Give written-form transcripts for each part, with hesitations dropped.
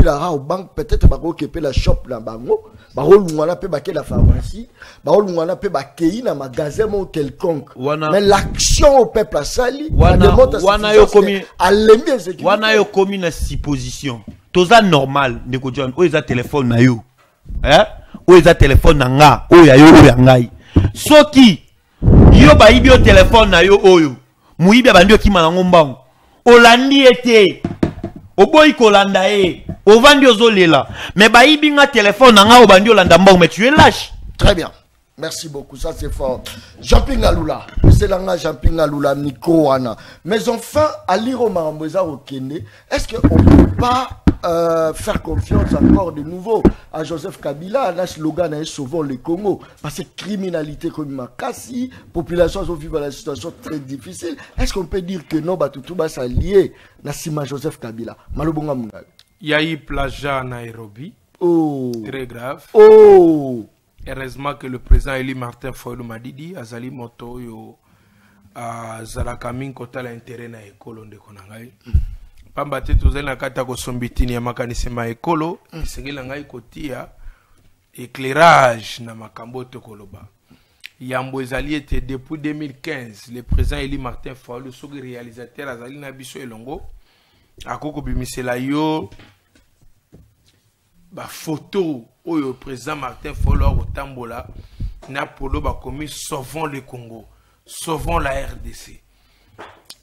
la au banque peut-être ba occupé la shop na bango ba rolungana pe ba la pharmacie ba rolungana pe ba kei na magasin mon quelconque mais l'action au peuple a sali wana yo komi alemi exécuter wana yo komi na supposition toza normal ndeko John o eza téléphone na yo o eza téléphone na nga o ya yo o ya ngai soki yo ba ibi o téléphone na yo oyo muibi abandio ki manango mbango olandi ete oboyi kolanda e ovandi ozolela mais ba ibi nga téléphone na nga o bandi olanda mbango mais tu es lâche. Très bien, merci beaucoup, ça c'est fort. Jean-Pierre Ngaloula, c'est là Jean-Pierre Ngaloula micro wana. Mais enfin à l'Iro Marambouza au Kenya, est-ce qu'on ne peut pas faire confiance encore de nouveau à Joseph Kabila, à slogan est sauvons le Congo, parce que criminalité comme Makassi, population vivent dans une situation très difficile. Est-ce qu'on peut dire que non, tout va s'allier à Joseph Kabila? Malobonga Mungal. Il y a eu plagiat à Nairobi. Oh. Très grave. Oh. Heureusement que le président Eli Martin Fayulu m'a dit Azali Moto yo Zalakamin Kota l'intérêt na école de Konangai. Pamba te tozali na kata ko sombitini ya makanisi ma ekolo isengela ngai kotia éclairage na makambo to koloba yambo ezali ete depuis 2015 le président Eli Martin Fayulu soki réalisateur azali na biso elongo akoko bimisela yo ba photo oyo président Martin Fayulu otambola na polo ba komi sauvons le Congo, sauvons la RDC.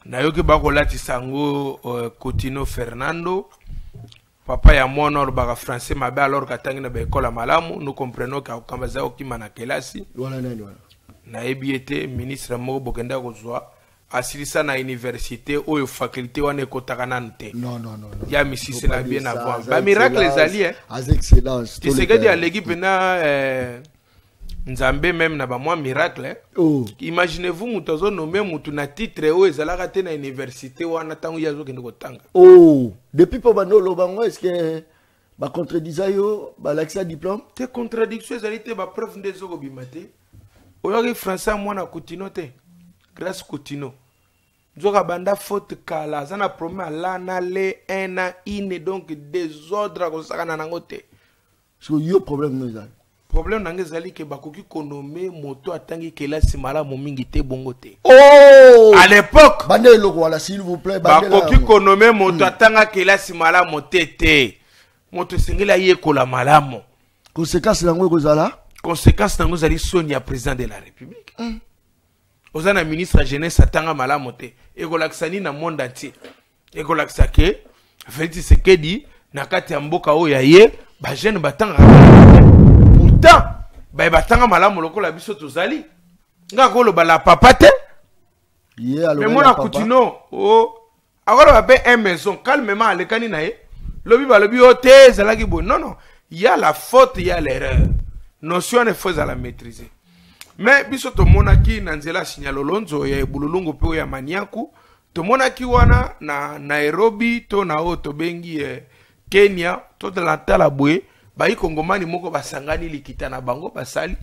Nayoki bakolati sango Coutinho Fernando papa ya mwana or baka français mabe alors katangi na bekola malamu nous comprenons ka kambaza okima na kelasi wala nani wala na ebiete ministre moko bokenda kozwa asilisa na université oyo faculté wana ekotaka nante non ya misisi na bien avant ba miracle ezali as excellence tu sais que dia l'équipe na Nzambe même na ba moi miracle oh. Imaginez-vous mutozo nommé mutu na titre o ezalaka te na université wana tangu yazo kende kotanga oh depuis pour bano lobango est-ce que ba contredisa yo ba l'accès diplôme te contradiction ezalité ba preuve ndezo ko bimate oyoki français mwana Coutinho te grâce Coutinho zoka banda faute kala zana promet la na le ena ine donc désordre ko sakana nango te so yo problème no ezali problème nangé zali ke bakoki konome moto atangi kelasi malamu mingi te bongo te oh à l'époque bande loko wala s'il vous plaît bakoki konome moto atanga kelasi malamu te moto sengela yekola malamu conséquence nango kozala conséquence nango zali Sonia président de la République ozana ministre jeunesse atanga malamu te ekolakisani na monde entier ekolakisa ke Félix Tshisekedi na kati ya mboka oyo ye ba jeune batanga ba batanga malamu lokola biso tozali nga kolo bala papa te mais mona Coutinho oh akolo ba be une maison calmement alekani na ye lobi ba lobi ote zalaki bo non il y a la faute il y a l'erreur notion ne faut la maîtriser mais biso to monaki na nzela signalolonzo ya bululungu pe ya maniaku to monaki wana na Nairobi to na oto bengi Kenya to de la talabwe bayi kongomani moko basangani likita na bango basali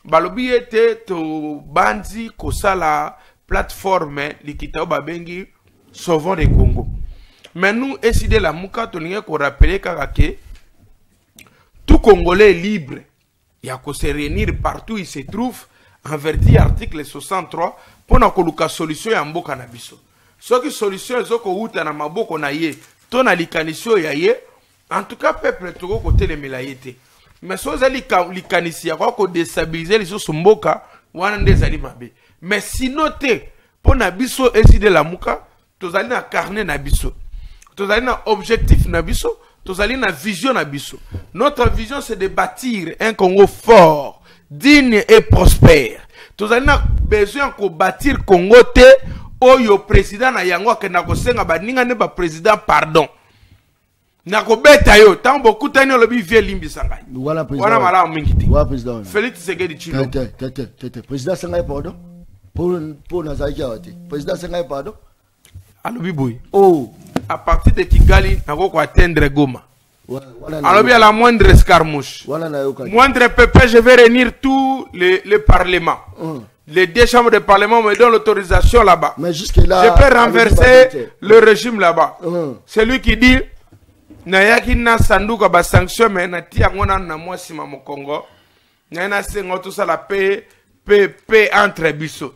balobi ete to banzi kosala plateforme likita babengi sauvons le Congo mais nous essayons la muka to ninge ko rappeler kaka ke tout Congolais libre il y a se réunir partout il se trouve en vertu article 63 pour na koluka solution ya mboka na biso soki solution ezoko uta na maboko na ye to na likanisio ya ye en tout cas peuple toko côté les melayete mais so zali likanisi ya ko déstabiliser les so mboka wana ndezali mabe mais sinon te pour na biso essayer la muka tozali na carnet na biso tozali na objectif na biso tozali na vision na biso notre vision c'est de bâtir un Congo fort digne et prospère tozali na besoin ko bâtir Congo te oyo président na yango akenda kosenga baninga ne ba président pardon nako beta yo tambo kutani lobi vie limbi sangai wana mala mingi te wa président Félix Tshisekedi Chilo tete président sangai pardon pour nazaki awati président sangai pardon alobi boy oh à partir de Kigali nako ko atteindre Goma alobi à la moindre escarmouche moindre pépé je vais réunir tous les parlements les deux chambres de parlement me donnent l'autorisation là-bas mais jusque là je peux renverser le régime là-bas celui qui dit na yaki na sanduka ba sanction mais na tia ngona na mwasi ma Congo na sengo tout ça la paix entre biso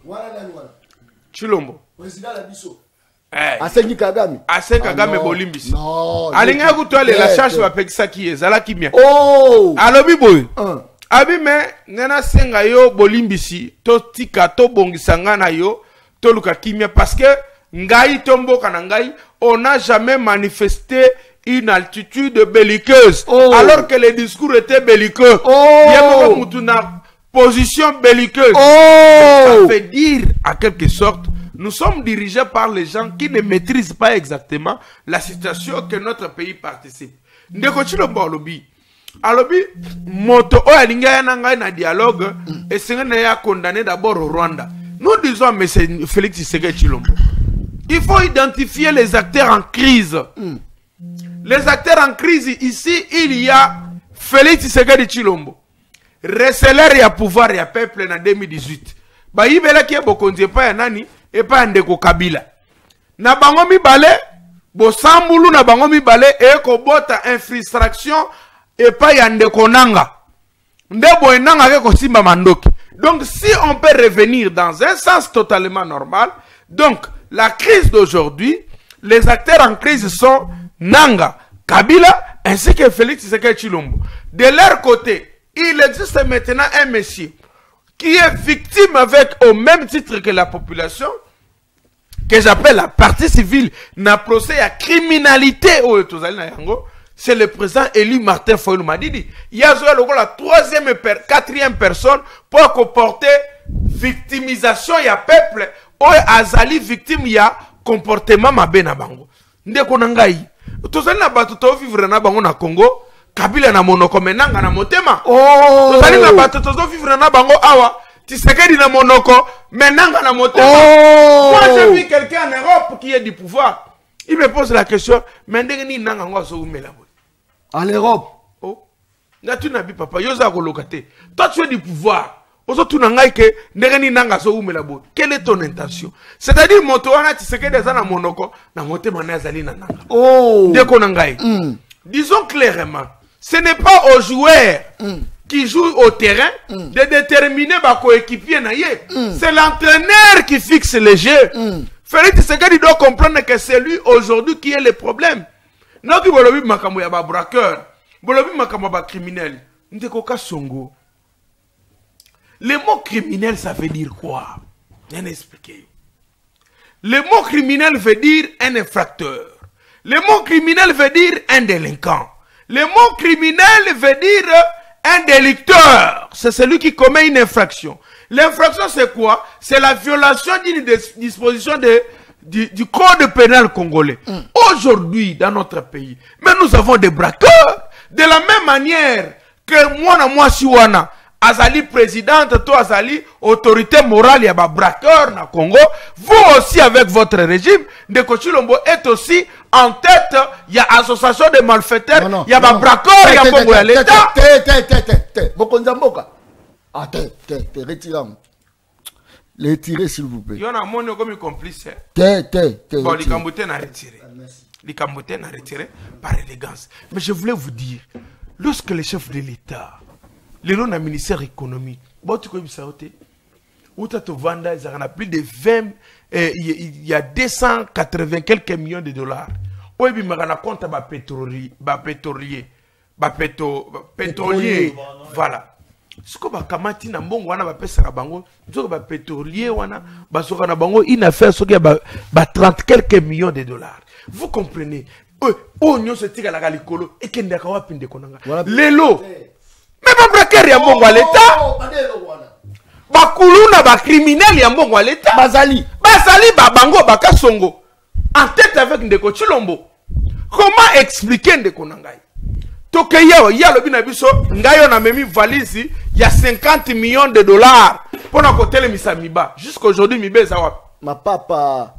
Chilombo président la biso Asengi Kagame bolimbisi alinga kutole la charge va pekisa ki ezala kimia alobi boy abi me nena senga yo bolimbisi to tika to bongisanga na yo to luka kimia parce que ngai tomboka na ngai on n'a jamais manifesté une altitude belliqueuse alors que le discours était belliqueux yemo mutuna position belliqueuse ça veut dire à quelque sorte nous sommes dirigés par les gens qui ne maîtrisent pas exactement la situation que notre pays participe. Ndeko Chilombo alobi moto o alinga na ngai na dialogue et sengana ya condamné d'abord au Rwanda. Nous disons à M. Félix Tshisekedi Chilombo, il faut identifier les acteurs en crise. Les acteurs en crise ici, il y a Félix Tshisekedi Chilombo. Receler ya pouvoir ya peuple en 2018. Ba yibela ki bokonzi pa ya nani et pas ndeko Kabila. Na bango mibale bo sambulu na bango mibale e ko bota infraction et pas ya ndeko nanga. Ndebo enanga ke ko simba mandoki. Donc si on peut revenir dans un sens totalement normal, donc la crise d'aujourd'hui, les acteurs en crise sont Nanga, Kabila ainsi que Félix Tshisekedi Chilombo. De leur côté, il existe maintenant un monsieur qui est victime avec au même titre que la population, que j'appelle la partie civile, n'a procès à criminalité au c'est le président élu Martin Fayulu Madidi. Il y a la troisième et quatrième personne pour comporter victimisation, il y a peuple, ou azali victime, il y a comportement mabé na bango. Ndeko nangai. Tozali na bato to vivre na bango na Congo, Kabila na monoko menanga na motema. Tozali na bato to vivre na bango awa, Tshisekedi na monoko menanga na motema. Moi j'ai vu quelqu'un en Europe qui est du pouvoir. Il me pose la question, mais ndenge ni nanga ngwa so umela boy. En Europe. Oh. Na tu nabi papa, yoza ko lokate. Toi tu es du pouvoir. Oso tu nangai ke ndenge ni nanga so umela boy. Quelle est ton intention? C'est-à-dire moto wana Tshisekedi za na monoko na motema na zali na nanga. Ndeko nangai. Disons clairement, ce n'est pas aux joueurs qui jouent au terrain de déterminer ba coéquipier na ye. C'est l'entraîneur qui fixe les jeux. Félix Tshisekedi doit comprendre que c'est lui aujourd'hui qui est le problème. Non qui bolobi makambo ya ba braqueur, bolobi makambo ba criminel. Ndeko Kasongo. Le mot criminel ça veut dire quoi? Viens expliquer. Le mot criminel veut dire un infracteur. Le mot criminel veut dire un délinquant. Le mot criminel veut dire un délicteur. C'est celui qui commet une infraction. L'infraction, c'est quoi? C'est la violation d'une disposition du code pénal congolais. Aujourd'hui, dans notre pays, mais nous avons des braqueurs. De la même manière que moi, Siwana, Azali présidente, toi Azali, autorité morale, il y a des braqueurs dans le Congo. Vous aussi, avec votre régime, Ndeko Chilombo est aussi en tête. Il y a association de malfaiteurs, il y a des braqueurs, il y a Bongo à l'État. Bokonzamboka. Ah, retirez. Les tirer, s'il vous plaît. Il y en a mon comme complice. Bon, les Camboutins ont retiré. Les Camboutins ont retiré par élégance. Mais je voulais vous dire, lorsque le chef de l'État, le nom du ministère économique, il y a plus de 20, il y a 280 quelques millions de dollars. Oui, il y a un compte pétrolier. Voilà. Ce que bakamati na mbongo wana ba pesa bango, nzo ba pétrolier wana, ba soka na bango une affaire soki ba 30 quelques millions de dollars. Vous comprenez? Oh nyo se tika la galikolo et kende ka wapi ndeko nanga. Lelo. Mais ba braquer ya mbongo à l'état. Ba kuluna ba criminel ya mbongo à l'état. Bazali ba bango ba kasongo. En tête avec Ndeko Chilombo. Comment expliquer ndeko nangai? Toke ya lobi na biso ngayo na memi valise il y a 50 millions de dollars pour na côté le misamiba jusqu'aujourd'hui mibe za wapi ma papa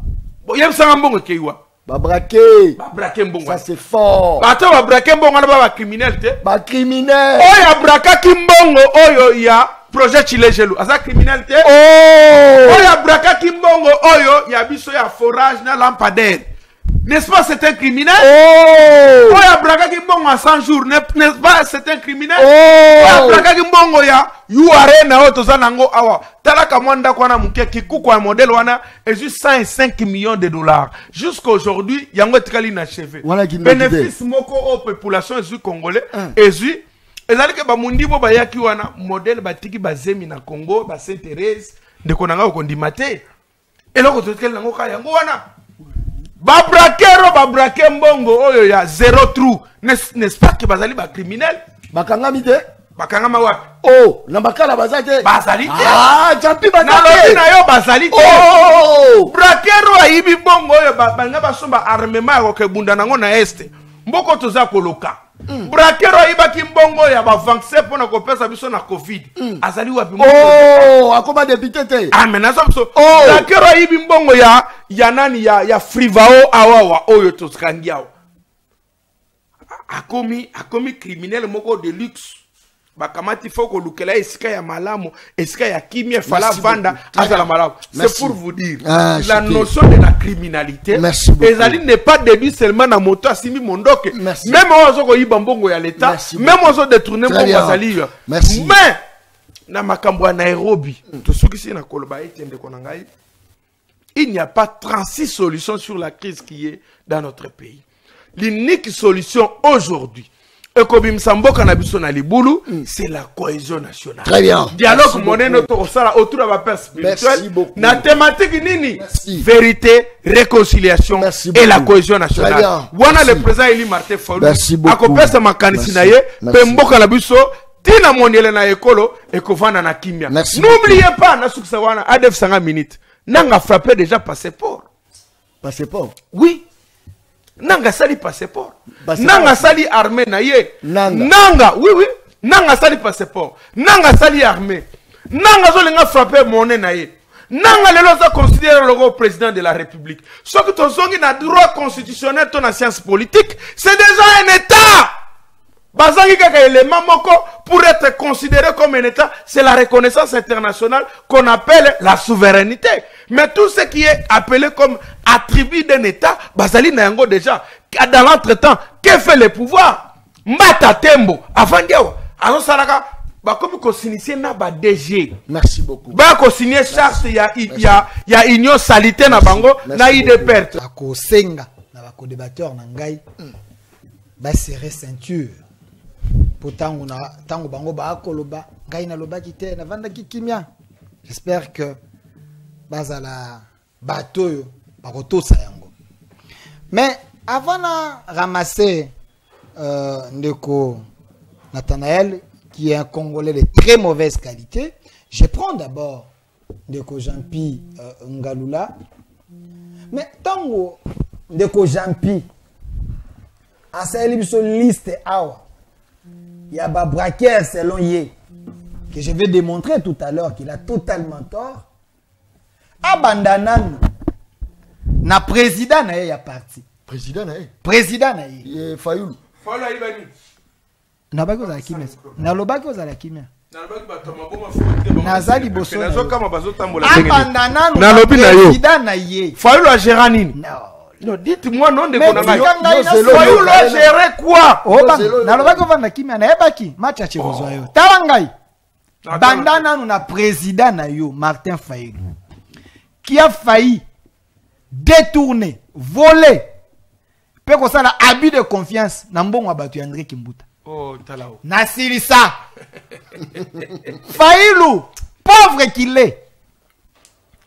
bo yem sanga mbongo keiwa ba braquer mbongo ça c'est fort bato ba braquer mbongo na ba criminel te ba criminel oya braka kimbongo oyo ya projet Chilejelu asa criminel te oya braka kimbongo oyo ya biso ya forage na lampadaire N'est-ce pas, c'est un criminel? Oh! Oya braga ki mbongo à 100 jours, n'est-ce pas, c'est un criminel? Oh! Oya braga ki mbongo ya URN na otoza nango awa. Talaka mwanda kwa na muke kikuku wa modèle wana est juste 105 millions de dollars. Jusqu'à aujourd'hui, yango etikali na cheve. Bénéfice moko au population est congolais est ezali ke ba mundi bo bayaki wana modèle batiki bazemi na Congo, ba Sainte Thérèse de konanga okondimate. Eloko totekeli nango ka yango wana. Ba braquer mbongo oyo ya zéro trou. N'est-ce pas que bazali ba criminel? Bakanga mide? Bakanga wa. Oh, na bakala bazate. Bazali te. Ah, jampi bazate. Na lobi na yo bazali te. Oh! Braquer ayibi mbongo oyo banga basomba armement ya ko bunda nango na este. Mboko toza koloka. Braquer ayibaki mbongo ya ba vaccin pona ko pesa biso na Covid. Azali wapi mbongo? Oh, akoma député te. Ah, mais nazo biso. Braquer ayibi mbongo ya nani ya Frivao awawa oyo toskangiao. Akomi criminel moko de luxe. Bakamati foko lukela esika ya malamu, esika ya kimia fala vanda azala malamu. C'est pour vous dire la notion de la criminalité. Ezali n'est pas déduit seulement na moto asimi mondoke. Même ozo ko yiba mbongo ya l'état, même ozo détourner mbongo azali. Mais na makambo ya Nairobi, to sukisi na koloba etende konangai. Il n'y a pas 36 solutions sur la crise qui est dans notre pays. L'unique solution aujourd'hui, c'est la cohésion nationale. Très bien. Dialogue monnaie autour de la paix spirituelle. La thématique nini? Vérité, réconciliation et la cohésion nationale. Wana le président Eli Martin Fayulu. Merci beaucoup. Akopesa makanisi na ye, pemboka na biso, tina moniele na ekolo, ekovana na kimia. N'oubliez pas, na suksa wana, ADF 50 minutes. Nanga frappé déjà passeport. Passeport? Oui. Nanga sali passeport. Nanga sali armée na ye. Nanga, oui. Nanga sali passeport. Nanga sali armée. Nanga zolenga frappé monnaie na ye. Nanga lelo za considérer le président de la République. Ce que ton zongi na droit constitutionnel ton science politique, c'est déjà un État. Bazangi kaka élément moko pour être considéré comme un État, c'est la reconnaissance internationale qu'on appelle la souveraineté. Mais tout ce qui est appelé comme attribut d'un État, bazali na yango déjà. Dans l'entretemps, que fait le pouvoir? Mbata tembo, avant diawa, alors salaka, ba comme ko s'initier na ba DG. Merci beaucoup. Ba ko signer charte ya union salité na bango na IDPR. Ako senga na ba ko débatteur na ngai. Ba serrer ceinture. Pourtant on a tango bango ba koloba ngai na loba kité na vanda kimia. J'espère que bazala bateau ba kotosa yango. Mais avant de ramasser Ndeko Nathanaël, qui est un Congolais de très mauvaise qualité, je prends d'abord Ndeko Jean-Pi Ngalula. Mais tant Ndeko Jean-Pi, à cette liste, il y a un braqueur selon Yé, que je vais démontrer tout à l'heure qu'il a totalement tort. Abandanan, na président na ya parti. Président na ye. Président na ye. Fayulu. Fala ibani. Na baki za kimia. Na lobaki za kimia. Na lobaki batoma boma fote. Na zali boso. Na zo kama bazo tambola ndenge. Abandana na lobi na yo. Président na ye. Fayulu a géré nini? Non, dites-moi non de konanga. Fayulu a géré quoi? Na lobaki va na kimia na ebaki. Matcha chebozwa yo. Tawangai. Bandana na président na yo Martin Fayulu. Qui a failli détourner, voler, peut qu'on ça abus de confiance, n'ambon abatu André Kimbuta. Oh, talao. Nasilisa. Fayulu, pauvre qu'il est,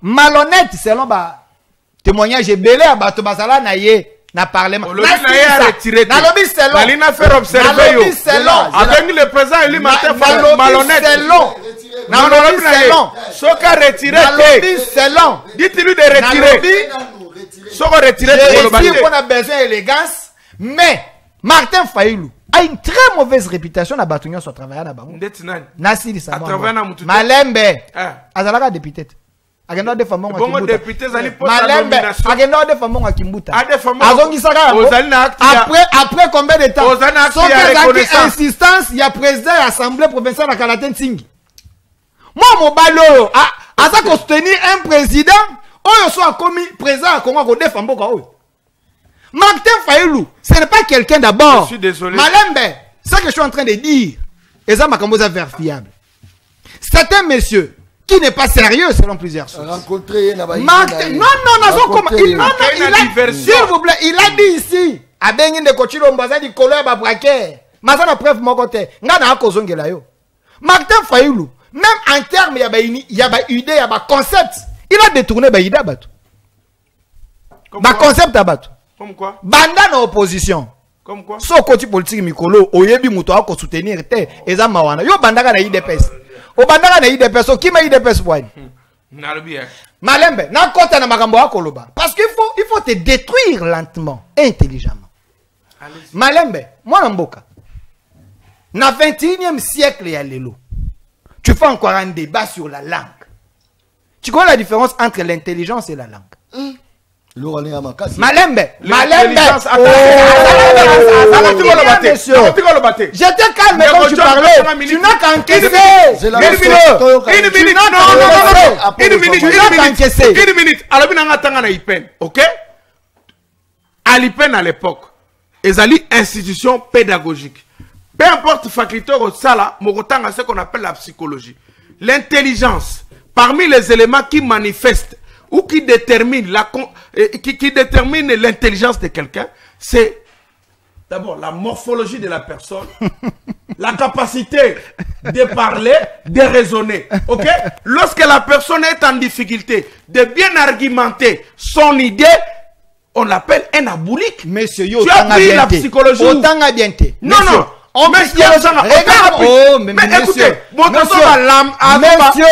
malhonnête selon ba témoignage belé à Bato Basala naye na parlement. Na retiré. Na lobby selon. Nalina faire observer yo. Avec le président Eli Martin Fayulu malhonnête. Selon. Non, selon. Soka retiré. Selon. Dites-lui de retirer. Soka retiré. Je dis qu'on a besoin d'élégance, mais Martin Fayulu a une très mauvaise réputation à Batouignan sur travailler à Bango. Nasiri Sabon. Malembe. Azalaka député. Agenda de femmes à Kimbuta. Député zali pour Malembe. Agenda de femmes à Kimbuta. Azongi Saka. Après combien de temps? Sans insistance, il y a président de l'Assemblée provinciale à Kalaten Singi. Moi, mon ballot, à ça qu'on soutenir un président, on soit commis président à Congo, on défend beaucoup. Martin Fayoulou, ce n'est pas quelqu'un d'abord. Je suis désolé. Malembe, ce que je suis en train de dire, et ça m'a verifiable. C'est un monsieur qui n'est pas sérieux selon plusieurs sources. Rencontrer Martin, non, s'il vous plaît, il a dit ici, à Bengi de Kochilo Mbaza di Kolo ba braquer. Mazana preuve mon côté. Ngana akozongela yo. Martin Fayoulou, même en termes il y a ba idée, il y a ba concept, il a détourné ba idée batou. Ba concept abatou. Comme quoi? Banda na opposition. Comme quoi? So côté politique mikolo, oyebi muto ako soutenir te eza mawana. Yo bandaka na IDPS. O bandaka na IDPS, o kima IDPS bwani. Malembe, na kota na makambo akoloba. Parce qu'il faut te détruire lentement, intelligemment. Malembe, moi Mboka. Na 21e siècle ya lelo. Tu fais encore un débat sur la langue. Tu connais la différence entre l'intelligence et la langue? Malembe, j'étais calme quand tu parlais. Tu n'as qu'encaissé. Une minute. Alors, ok? À l'IPEN à l'époque, ils ont institution pédagogique. Peu importe faculté au sala, Mogotanga, ce qu'on appelle la psychologie. L'intelligence, parmi les éléments qui manifestent ou qui déterminent l'intelligence de quelqu'un, c'est d'abord la morphologie de la personne, la capacité de parler, de raisonner. Ok? Lorsque la personne est en difficulté, de bien argumenter son idée, on l'appelle un aboulique. Monsieur, tu as pris la psychologie. Non, non. Oh, mais écoutez,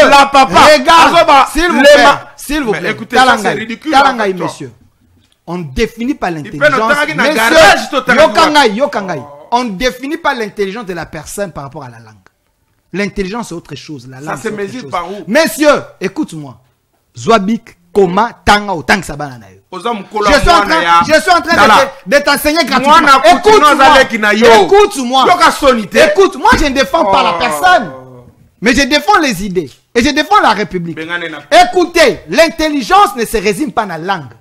la papa, regarde, s'il vous plaît, écoutez, ça c'est ridicule. Monsieur, on ne définit pas l'intelligence. On ne définit pas l'intelligence de la personne par rapport à la langue. L'intelligence c'est autre chose. La langue, ça se mesure par où? Messieurs, écoute-moi. Zwabik, Koma, Tanga, ou Tang Sabana. Je suis en train de t'enseigner gratuitement. Écoute-moi. Écoute, moi je ne défends pas la personne. Mais je défends les idées. Et je défends la République. Écoutez, l'intelligence ne se résume pas dans la langue.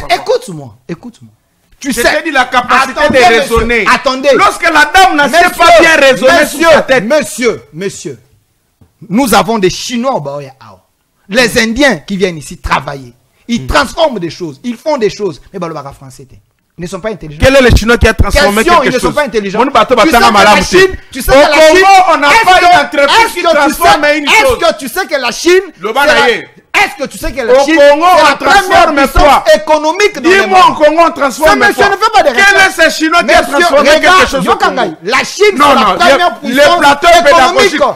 Écoute-moi. Écoute-moi. Tu sais, dit la capacité de raisonner. Attendez. Lorsque la dame n'a pas bien raisonné, monsieur, nous avons des Chinois au Baoya. Les Indiens qui viennent ici travailler. Ils transforment des choses, ils font des choses. Mais les Français, ils ne sont pas intelligents. Quel est le Chinois qui a transformé quelque chose? Ils ne sont pas intelligents. Tu sais que la Chine, on n'a pas une entreprise qui transforme une chose. Est-ce que tu sais que la Chine, est-ce que tu sais que la Chine, c'est la première puissance économique dans le monde? Dis-moi au Congo, on transforme quoi? Quel est ce Chinois qui a transformé quelque chose au Congo? La Chine, c'est la première puissance les plateaux pédagogiques. Non,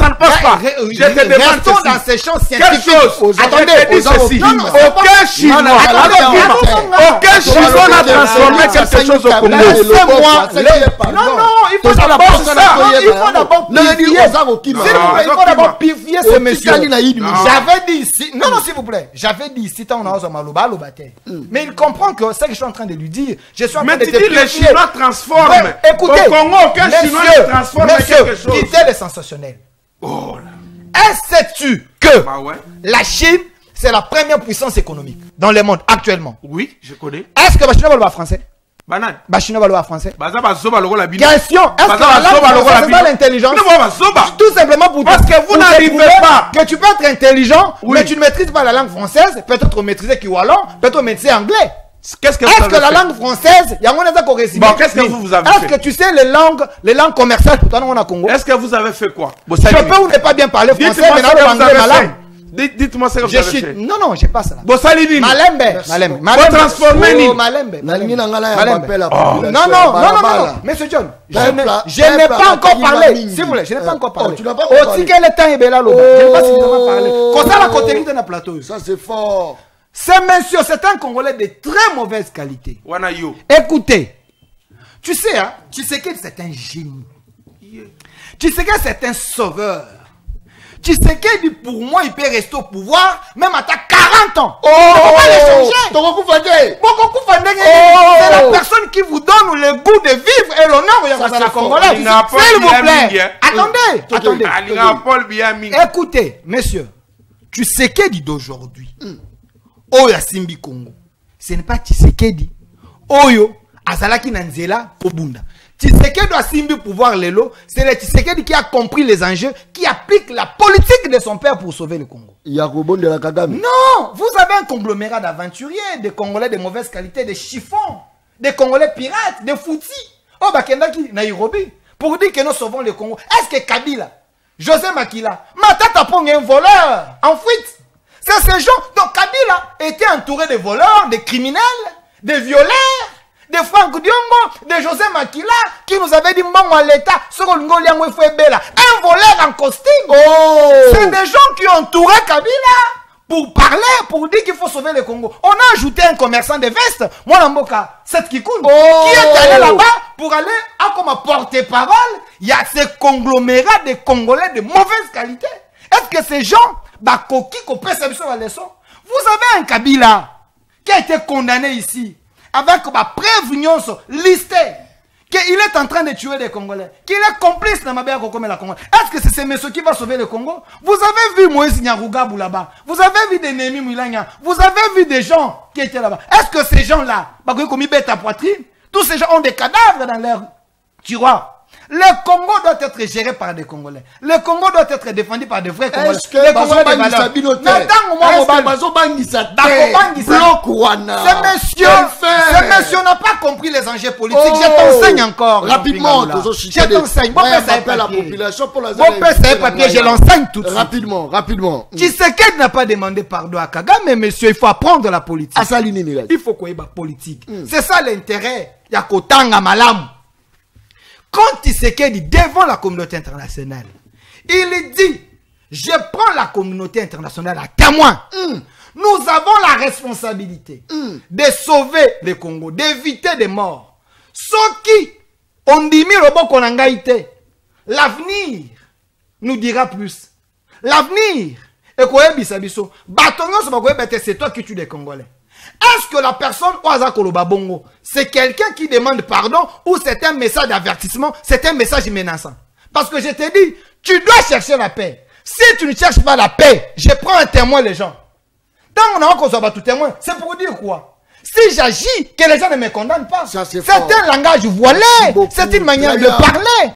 ça ne passe pas. Je te demande dans ces champs scientifiques. Quelle chose? Attendez, ceci. Aucun Chinois n'a transformé quelque chose au Congo. Non, il faut d'abord purifier ce monsieur. J'avais dit ici, non, s'il vous plaît, j'avais dit ici, mais il comprend que c'est que je suis en train de lui dire. Je suis en train de te purifier. Mais tu dis les Chinois transforment. Écoutez, au Congo, aucun Chinois ne transforme quelque chose. Quittez le sensationnel. Sais-tu que la Chine, c'est la première puissance économique dans le monde actuellement? Oui, je connais. Est-ce que Chinois parle français? Banane. Chinois parle français. Question, est-ce que la langue française c'est l'intelligence? Tout simplement pour parce que vous n'arrivez pas. Que tu peux être intelligent, mais tu ne maîtrises pas la langue française, peut-être maîtriser Kiwalon, peut-être maîtriser anglais. Est-ce que la langue française, il y a un qu'est-ce que vous avez fait? Est-ce que tu sais les langues commerciales pour toi au Congo? Est-ce que vous avez fait quoi? Je peux ou ne pas bien parler français, mais dans l'anglais ma langue. Dites-moi ce que vous avez fait. Non, j'ai pas ça. Malembe. Vous transformez Malembe. Non. Monsieur John, je n'ai pas encore parlé. S'il vous plaît, je n'ai pas encore parlé. Tu n'as pas encore parlé. Je n'ai pas suffisamment parlé. Comme ça, la côté de la plateau. Ça, c'est fort. Ce monsieur, c'est un Congolais de très mauvaise qualité. Écoutez, tu sais que c'est un génie. Tu sais que c'est un sauveur. Tu sais que pour moi, il peut rester au pouvoir même à ta 40 ans. On ne peut pas l'échanger. C'est la personne qui vous donne le goût de vivre et l'honneur de la Congolais. S'il vous plaît. Attendez. Écoutez, monsieur, tu sais que d'aujourd'hui, Oyo Simbi Congo. Ce n'est pas Tshisekedi. Oyo azalaki nanzela kobunda. Tshisekedi doit Simbi pouvoir lelo, c'est le Tshisekedi qui a compris les enjeux, qui applique la politique de son père pour sauver le Congo. Il y a Robon de la Kagame. Non, vous avez un conglomérat d'aventuriers, des Congolais de mauvaise qualité, des chiffons, des Congolais pirates, des foutis. Oh bakendaki Nairobi pour dire que nous sauvons le Congo. Est-ce que Kabila, José Makila, Matata Pong est un voleur en fuite? C'est ces gens. Donc Kabila était entouré de voleurs, de criminels, de violeurs, de Franck Diongo, de José Makila, qui nous avait dit bon à l'État, un voleur en costume. Oh. C'est des gens qui ont entouré Kabila pour parler, pour dire qu'il faut sauver le Congo. On a ajouté un commerçant de vestes, Mwanamboka, Seth Kikoun, qui est allé là-bas pour aller comme porte-parole. Il y a ces conglomérats de Congolais de mauvaise qualité. Est-ce que ces gens, Bakoki, qu'on peut s'habituer à la leçon? Vous avez un Kabila qui a été condamné ici avec ma prévention listée qu'il est en train de tuer des Congolais, qu'il est complice dans ma comme la Congo. Est-ce que c'est ce monsieur qui va sauver le Congo? Vous avez vu Moïse Nyarugabou là-bas, vous avez vu des Némi Moulania, vous avez vu des gens qui étaient là-bas. Est-ce que ces gens-là, comme ils bêtent à poitrine, tous ces gens ont des cadavres dans leur tiroir? Le Congo doit être géré par des Congolais. Le Congo doit être défendu par des vrais Congolais. Est-ce que les Congolais de valeur? Ce monsieur n'a pas compris les enjeux politiques. Je t'enseigne encore. Rapidement, je t'enseigne. La population pour la papier, je l'enseigne tout de suite. Rapidement, rapidement. Tshisekedi n'a pas demandé pardon à Kagame, mais monsieur, il faut apprendre la politique. Il faut qu'on ait la politique. C'est ça l'intérêt. Il y a Kotanga Malam. Quand Tshisekedi devant la communauté internationale, il dit, je prends la communauté internationale à témoin. Nous avons la responsabilité de sauver le Congo, d'éviter des morts. Ce qui, on dit, l'avenir nous dira plus. L'avenir, c'est toi qui tues des Congolais. Est-ce que la personne Bongo, c'est quelqu'un qui demande pardon ou c'est un message d'avertissement, c'est un message menaçant? Parce que je te dis, tu dois chercher la paix. Si tu ne cherches pas la paix, je prends un témoin les gens. Tant on a encore tout témoin, c'est pour dire quoi? Si j'agis, que les gens ne me condamnent pas. C'est un langage voilé, c'est une manière de parler.